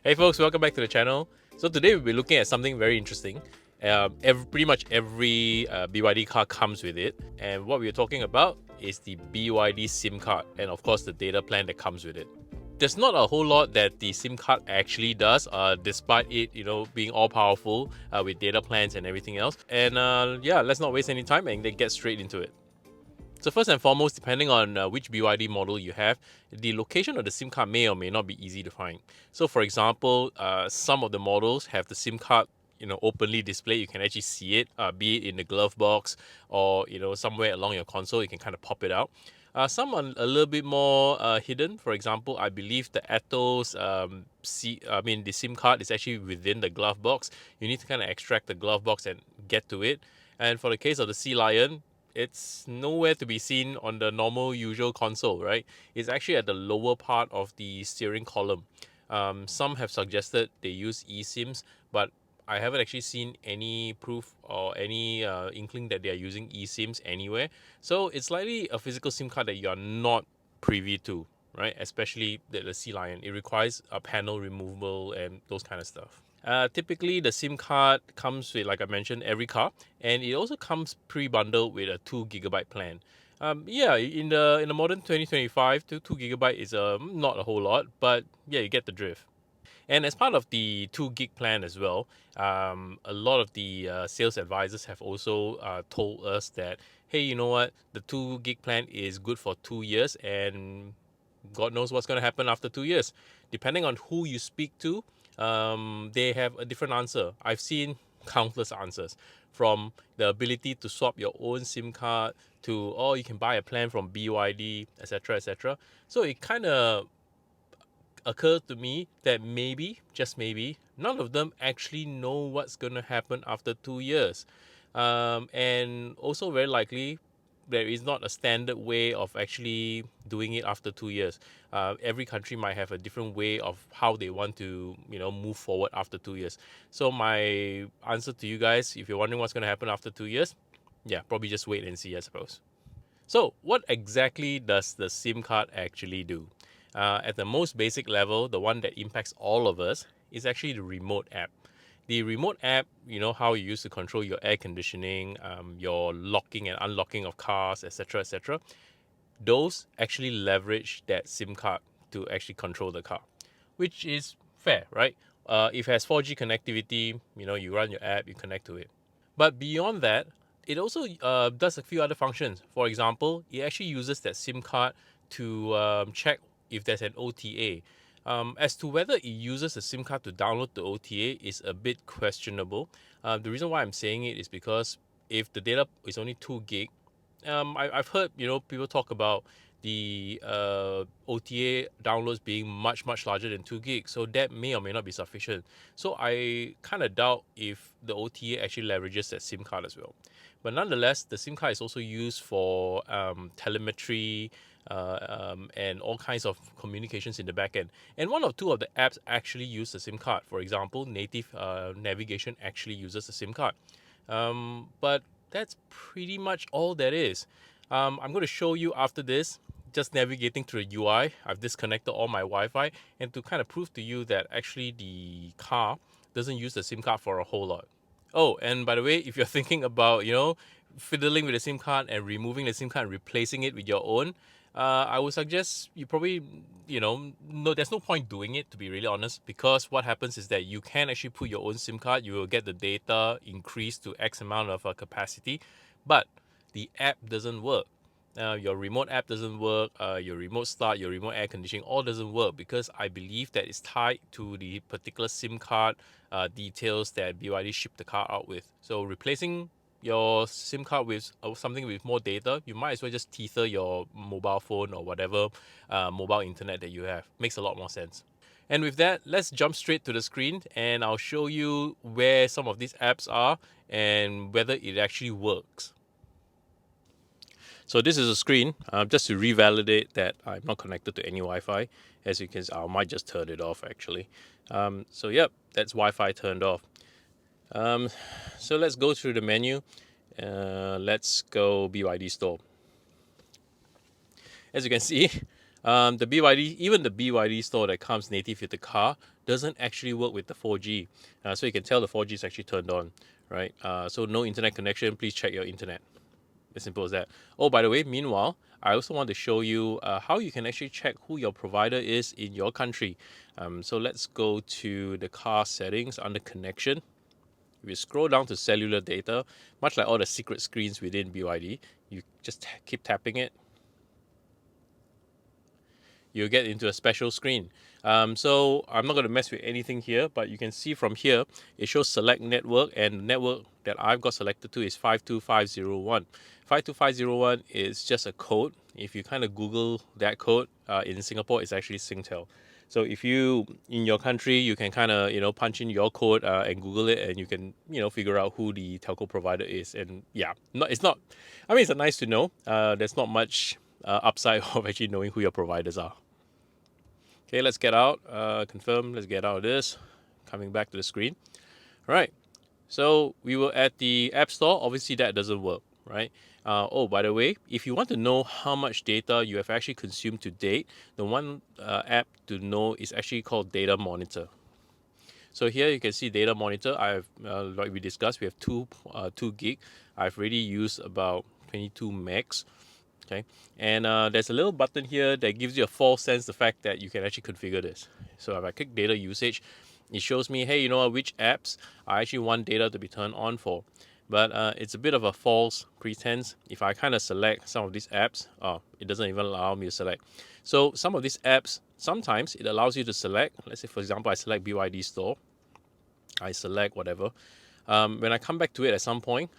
Hey folks, welcome back to the channel. So today we'll be looking at something very interesting. Pretty much every BYD car comes with it, and what we're talking about is the BYD SIM card, and of course the data plan that comes with it. There's not a whole lot that the SIM card actually does, despite it, being all powerful with data plans and everything else. And yeah, let's not waste any time and then get straight into it. So first and foremost, depending on which BYD model you have, the location of the SIM card may or may not be easy to find. So for example, some of the models have the SIM card openly displayed. You can actually see it, be it in the glove box or somewhere along your console. You can kind of pop it out. Some are a little bit more hidden. For example, I believe the Atto's the SIM card is actually within the glove box. You need to kind of extract the glove box and get to it. And for the case of the Sealion, it's nowhere to be seen on the normal usual console, right? It's actually at the lower part of the steering column. Some have suggested they use eSIMs, but I haven't actually seen any proof or any inkling that they are using eSIMs anywhere. So it's likely a physical SIM card that you are not privy to, right? Especially the Sealion. It requires a panel removal and those kind of stuff. Typically, the SIM card comes with, like I mentioned, every car, and it also comes pre-bundled with a 2 GB plan. Yeah, in the modern 2025, 2 GB is not a whole lot, but yeah, you get the drift. And as part of the 2 gig plan as well, a lot of the sales advisors have also told us that, hey, you know what, the 2 gig plan is good for 2 years, and God knows what's going to happen after 2 years. Depending on who you speak to, they have a different answer. I've seen countless answers, from the ability to swap your own SIM card to, oh, you can buy a plan from BYD, etc., etc. So it kind of occurred to me that maybe, just maybe, none of them actually know what's going to happen after 2 years. And also, very likely, there is not a standard way of actually doing it after 2 years. Every country might have a different way of how they want to, move forward after 2 years. So my answer to you guys, if you're wondering what's going to happen after 2 years, yeah, probably just wait and see, I suppose. So, what exactly does the SIM card actually do? At the most basic level, the one that impacts all of us is actually the remote app. The remote app, how you use to control your air conditioning, your locking and unlocking of cars, etc., etc. Those actually leverage that SIM card to actually control the car, which is fair, right? If it has 4G connectivity, you run your app, you connect to it. But beyond that, it also does a few other functions. For example, it actually uses that SIM card to check if there's an OTA. As to whether it uses a SIM card to download the OTA is a bit questionable. The reason why I'm saying it is because if the data is only 2 gig, I've heard people talk about the OTA downloads being much larger than 2 gigs, so that may or may not be sufficient. So I kind of doubt if the OTA actually leverages that SIM card as well. But nonetheless, the SIM card is also used for telemetry and all kinds of communications in the backend. And one or two of the apps actually use the SIM card. For example, native navigation actually uses the SIM card. But that's pretty much all that is. I'm going to show you after this, just navigating through the UI. I've disconnected all my Wi-Fi, and to kind of prove to you that actually the car doesn't use the SIM card for a whole lot. Oh, and by the way, if you're thinking about, fiddling with the SIM card and removing the SIM card and replacing it with your own, I would suggest you probably, no, there's no point doing it, to be really honest, because what happens is that you can actually put your own SIM card, you will get the data increased to X amount of capacity, but the app doesn't work. Your remote app doesn't work, your remote start, your remote air conditioning, all doesn't work because I believe that it's tied to the particular SIM card details that BYD shipped the car out with. So replacing your SIM card with something with more data, you might as well just tether your mobile phone or whatever mobile internet that you have. Makes a lot more sense. And with that, let's jump straight to the screen and I'll show you where some of these apps are and whether it actually works. So this is a screen, just to revalidate that I'm not connected to any Wi-Fi. As you can see, I might just turn it off actually. So yep, that's Wi-Fi turned off. So let's go through the menu. Let's go BYD store. As you can see, even the BYD store that comes native with the car doesn't actually work with the 4G. So you can tell the 4G is actually turned on, right? So no internet connection, please check your internet. As simple as that. Oh, by the way, meanwhile, I also want to show you how you can actually check who your provider is in your country. So let's go to the car settings under connection. If you scroll down to cellular data, much like all the secret screens within BYD, you just keep tapping it, you'll get into a special screen. So I'm not going to mess with anything here, but you can see from here, it shows select network, and the network that I've got selected to is 52501. 52501 is just a code. If you kind of Google that code, in Singapore, it's actually Singtel. So if you, in your country, you can kind of, punch in your code and Google it, and you can, figure out who the telco provider is. And yeah, it's not, I mean, it's nice to know. There's not much upside of actually knowing who your providers are. Okay, let's get out, confirm, let's get out of this. Coming back to the screen. All right, so we were at the App Store. Obviously that doesn't work, right? Oh, by the way, if you want to know how much data you have actually consumed to date, the one app to know is actually called Data Monitor. So here you can see Data Monitor. I've, like we discussed, we have 2 gig. I've already used about 22 megs. Okay, and there's a little button here that gives you a false sense the fact that you can actually configure this. So if I click data usage, it shows me, hey, you know what, which apps I actually want data to be turned on for. But it's a bit of a false pretense. If I kind of select some of these apps, it doesn't even allow me to select. So some of these apps, sometimes it allows you to select. Let's say, for example, I select BYD Store. I select whatever. When I come back to it at some point,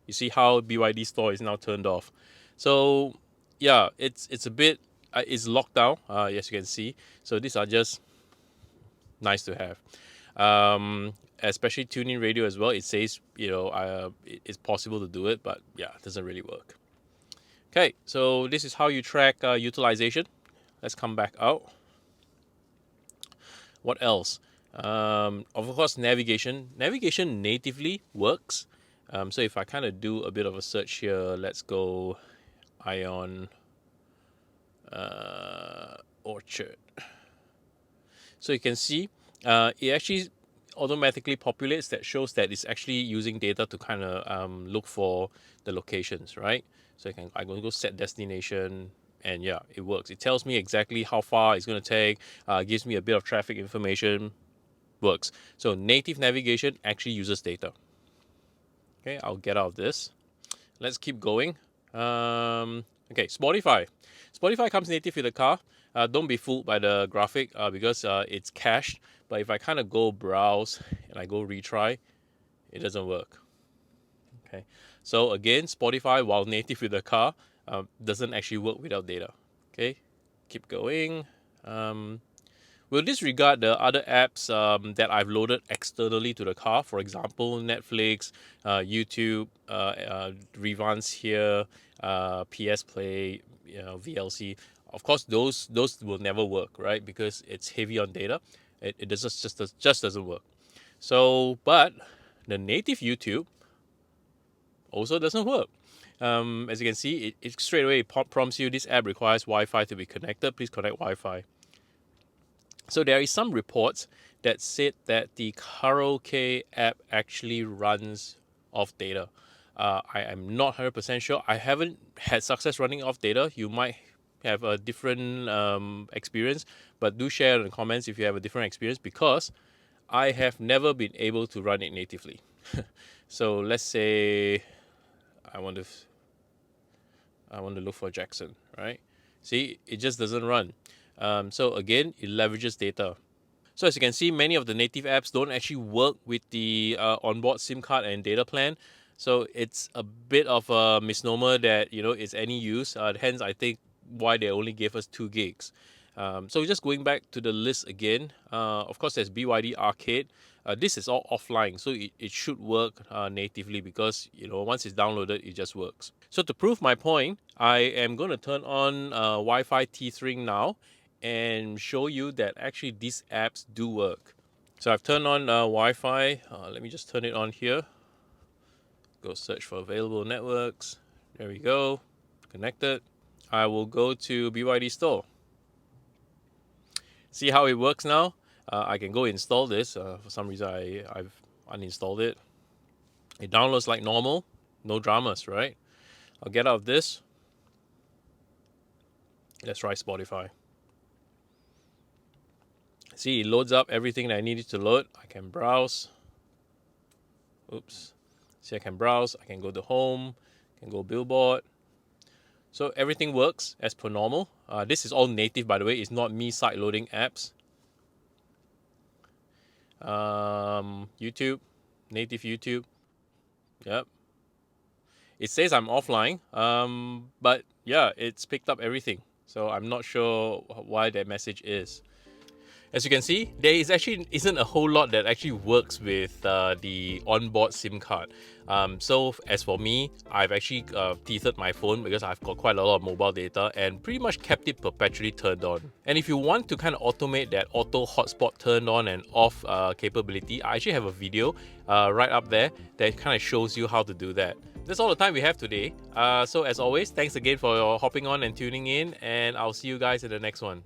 you see how BYD Store is now turned off. So yeah, it's a bit it's locked down. As you can see. So these are just nice to have. Especially tuning radio as well. It says it's possible to do it, but yeah, it doesn't really work. Okay, so this is how you track utilization. Let's come back out. What else? Of course, navigation. Navigation natively works. So if I kind of do a bit of a search here, let's go Ion Orchard. So you can see it actually automatically populates, that shows that it's actually using data to kind of look for the locations, right? So I'm going to go set destination, and yeah, it works. It tells me exactly how far it's going to take, gives me a bit of traffic information, works. So native navigation actually uses data. Okay, I'll get out of this. Let's keep going. Okay, Spotify. Spotify comes native with the car. Don't be fooled by the graphic because it's cached. But if I kind of go browse and I go retry, it doesn't work. Okay, so again, Spotify, while native with the car, doesn't actually work without data. Okay, keep going. We'll disregard the other apps that I've loaded externally to the car. For example, Netflix, YouTube, Revance here, PS Play, VLC. Of course, those will never work, right? Because it's heavy on data. It just doesn't work. So, but the native YouTube also doesn't work. As you can see, it straight away prompts you, this app requires Wi-Fi to be connected. Please connect Wi-Fi. So there is some reports that said that the karaoke app actually runs off data. I am not 100% sure. I haven't had success running off data. You might have a different experience, but do share in the comments if you have a different experience, because I have never been able to run it natively. So let's say I want to look for Jackson, right? See, it just doesn't run. So again, it leverages data. So as you can see, many of the native apps don't actually work with the onboard SIM card and data plan. So it's a bit of a misnomer that it's any use. Hence, I think why they only gave us 2 gigs. So just going back to the list again, of course there's BYD Arcade. This is all offline, so it should work natively, because once it's downloaded, it just works. So to prove my point, I am going to turn on Wi-Fi tethering now and show you that actually these apps do work. So I've turned on Wi-Fi. Let me just turn it on here. Go search for available networks. There we go. Connected. I will go to BYD Store. See how it works now? I can go install this. For some reason, I've uninstalled it. It downloads like normal, no dramas, right? I'll get out of this. Let's try Spotify. See, it loads up everything that I needed to load. I can browse. Oops. See, I can browse. I can go to home. I can go Billboard. So everything works as per normal. This is all native, by the way. It's not me side loading apps. YouTube, native YouTube. Yep. It says I'm offline. But yeah, it's picked up everything. So I'm not sure why that message is. As you can see, there isn't a whole lot that actually works with the onboard SIM card. So as for me, I've actually tethered my phone because I've got quite a lot of mobile data and pretty much kept it perpetually turned on. And if you want to kind of automate that auto hotspot turn on and off capability, I actually have a video right up there that kind of shows you how to do that. That's all the time we have today. So as always, thanks again for hopping on and tuning in, and I'll see you guys in the next one.